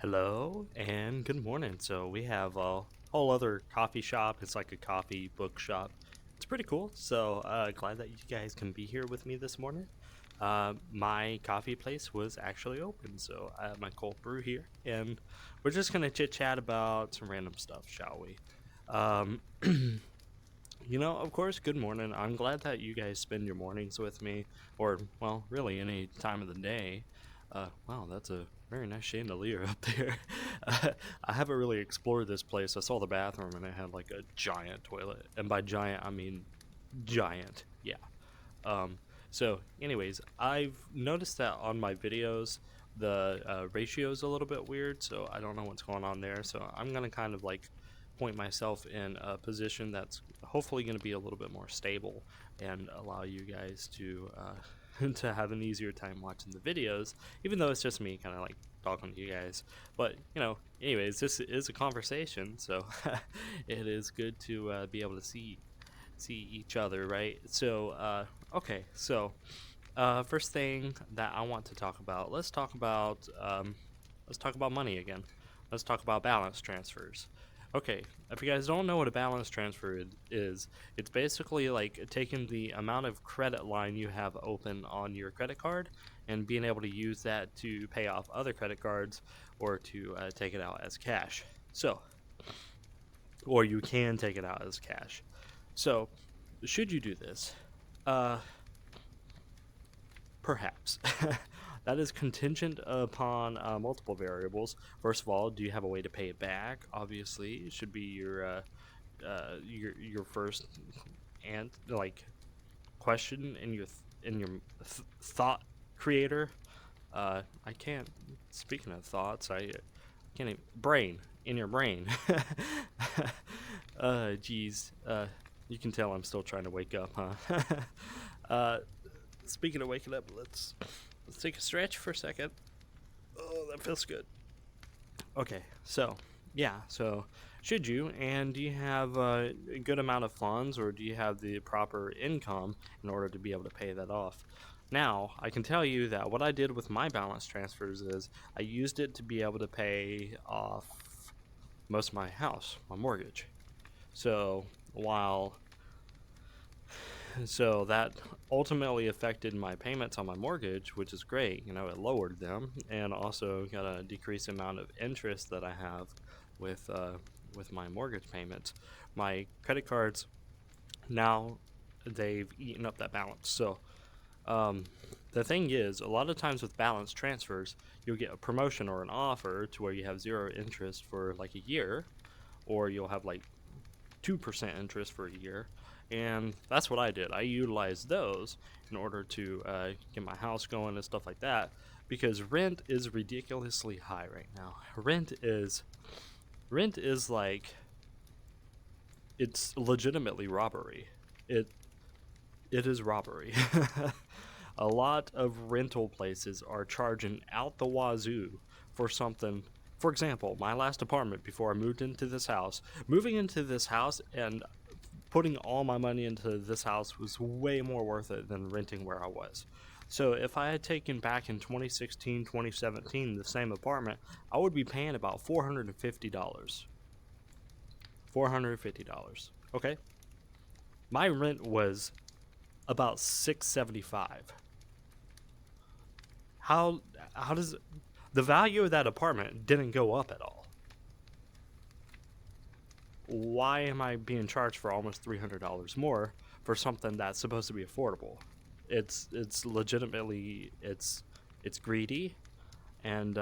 Hello and good morning. So we have a whole other coffee shop. It's like a coffee book shop. It's pretty cool. So glad that you guys can be here with me this morning. My coffee place was actually open, so I have my cold brew here, and we're just gonna chit chat about some random stuff, shall we? Um, of course, good morning. I'm glad that you guys spend your mornings with me, or, well, really any time of the day. Wow, that's a very nice chandelier up there. uh, I haven't really explored this place. I saw the bathroom and it had like a giant toilet. And by giant, I mean giant. Yeah. Um, anyways, I've noticed that on my videos, the ratio is a little bit weird, so I don't know what's going on there. So I'm gonna kind of like point myself in a position that's hopefully going to be a little bit more stable and allow you guys to to have an easier time watching the videos, even though it's just me kind of like talking to you guys. But anyways, this is a conversation, so it is good to be able to see each other, right? Okay, so first thing that I want to talk about, let's talk about money again. Let's talk about balance transfers. Okay, if you guys don't know what a balance transfer is, it's basically like taking the amount of credit line you have open on your credit card and being able to use that to pay off other credit cards or to take it out as cash. So, or you can take it out as cash. So, should you do this? Uh, Perhaps. That is contingent upon multiple variables. First of all, do you have a way to pay it back? Obviously, it should be your first and like question in your thought creator. I can't. Speaking of thoughts, I can't even, brain in your brain. Geez. You can tell I'm still trying to wake up, huh? uh, Speaking of waking up, let's take a stretch for a second. Oh, that feels good. Okay, so yeah, so should you, and do you have a good amount of funds, or do you have the proper income in order to be able to pay that off? Now, I can tell you that what I did with my balance transfers is I used it to be able to pay off most of my house, my mortgage. So while So that ultimately affected my payments on my mortgage, which is great. It lowered them, and also got a decreased amount of interest that I have with with my mortgage payments. My credit cards now, they've eaten up that balance. So um, the thing is, a lot of times with balance transfers, you'll get a promotion or an offer to where you have zero interest for like a year, or you'll have like 2% interest for a year. And that's what I did. I utilized those in order to get my house going and stuff like that, because rent is ridiculously high right now. Rent is like, it's legitimately robbery. It is robbery. A lot of rental places are charging out the wazoo for something. For example, my last apartment before I moving into this house and putting all my money into this house was way more worth it than renting where I was. So if I had taken back in 2016, 2017 the same apartment, I would be paying about $450. $450. Okay? My rent was about $675. How how does the value of that apartment didn't go up at all? Why am I being charged for almost $300 more for something that's supposed to be affordable? It's legitimately it's greedy, and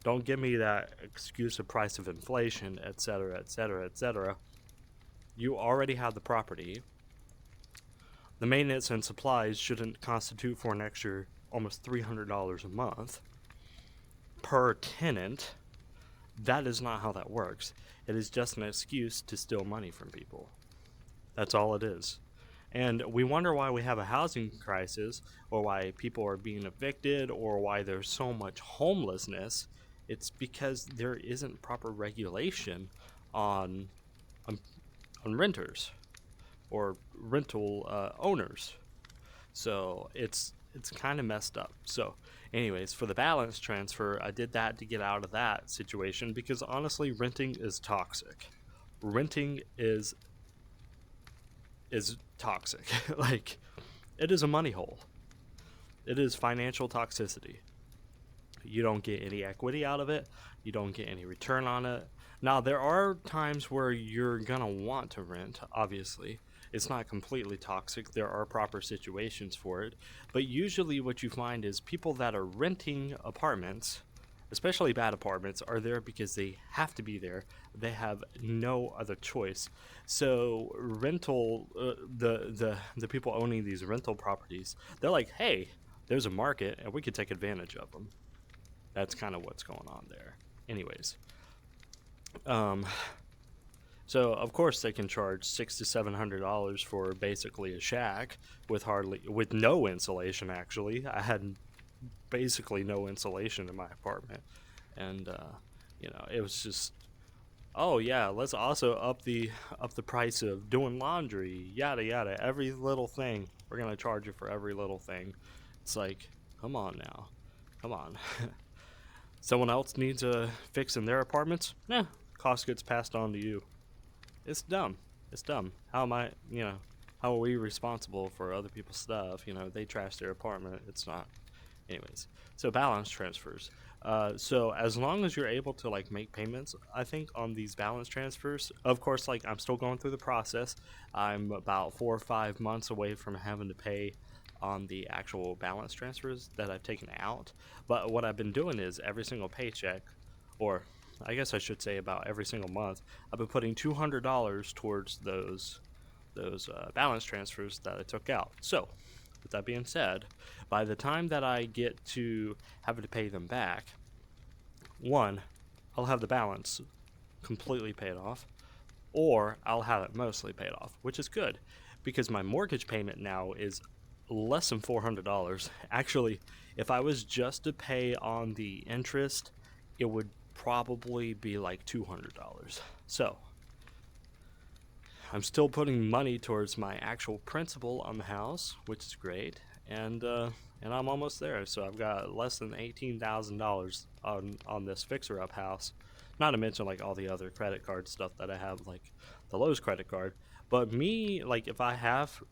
don't give me that excuse of price of inflation, etc., etc., etc. You already have the property. The maintenance and supplies shouldn't constitute for an extra almost $300 a month per tenant. That is not how that works. It is just an excuse to steal money from people. That's all it is. And we wonder why we have a housing crisis, or why people are being evicted, or why there's so much homelessness. It's because there isn't proper regulation on on, on renters or rental owners. So it's kind of messed up. So Anyways, for the balance transfer, I did that to get out of that situation because honestly, renting is toxic. Renting is toxic. Like, it is a money hole. It is financial toxicity. You don't get any equity out of it. You don't get any return on it. Now, there are times where you're going to want to rent, obviously. It's not completely toxic. There are proper situations for it. But usually, what you find is people that are renting apartments, especially bad apartments, are there because they have to be there. They have no other choice. So, the people owning these rental properties, they're like, hey, there's a market and we could take advantage of them. That's kind of what's going on there. Anyways, um, so of course they can charge $600 to $700 for basically a shack with no insulation. Actually, I had basically no insulation in my apartment, and it was just, oh yeah, let's also up the price of doing laundry, yada yada, every little thing. We're gonna charge you for every little thing. It's like, come on now, come on. Someone else needs a fix in their apartments? Nah, cost gets passed on to you. It's dumb. It's dumb. How am I, how are we responsible for other people's stuff? They trash their apartment. It's not. Anyways, so balance transfers. So as long as you're able to like make payments, I think on these balance transfers, of course, like I'm still going through the process. I'm about 4 or 5 months away from having to pay on the actual balance transfers that I've taken out. But what I've been doing is every single paycheck, or I guess I should say about every single month, I've been putting $200 towards those balance transfers that I took out. So, with that being said, by the time that I get to having to pay them back, one, I'll have the balance completely paid off, or I'll have it mostly paid off, which is good because my mortgage payment now is less than $400. Actually, if I was just to pay on the interest, it would probably be like $200. So, I'm still putting money towards my actual principal on the house, which is great, and I'm almost there. So I've got less than $18,000 on this fixer-up house. Not to mention like all the other credit card stuff that I have, like the Lowe's credit card. But me, like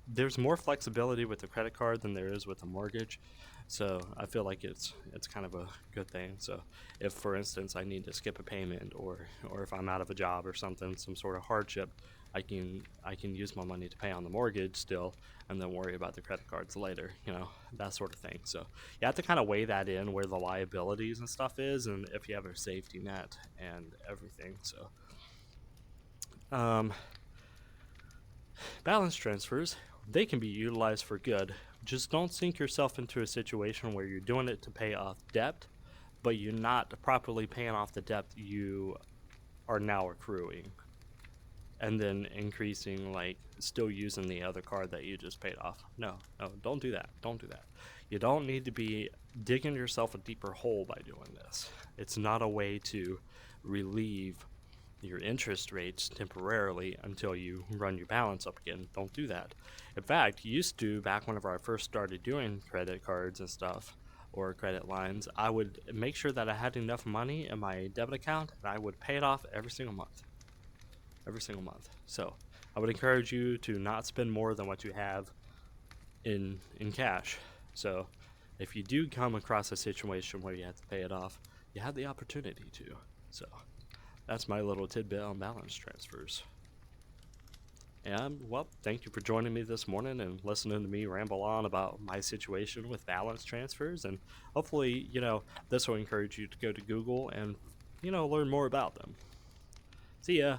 there's more flexibility with the credit card than there is with the mortgage. So I feel like it's kind of a good thing. So if, for instance, I need to skip a payment, or if I'm out of a job or something, some sort of hardship, I can use my money to pay on the mortgage still, and then worry about the credit cards later. That sort of thing. So you have to kind of weigh that in where the liabilities and stuff is, and if you have a safety net and everything. So balance transfers, they can be utilized for good. Just don't sink yourself into a situation where you're doing it to pay off debt, but you're not properly paying off the debt you are now accruing, and then increasing, like still using the other card that you just paid off. No, don't do that. Don't do that. You don't need to be digging yourself a deeper hole by doing this. It's not a way to relieve your interest rates temporarily until you run your balance up again. Don't do that. In fact, used to, back whenever I first started doing credit cards and stuff, or credit lines, I would make sure that I had enough money in my debit account and I would pay it off every single month. Every single month. So I would encourage you to not spend more than what you have in cash. So if you do come across a situation where you have to pay it off, you have the opportunity to. So that's my little tidbit on balance transfers. And, well, thank you for joining me this morning and listening to me ramble on about my situation with balance transfers. And hopefully, this will encourage you to go to Google and, learn more about them. See ya.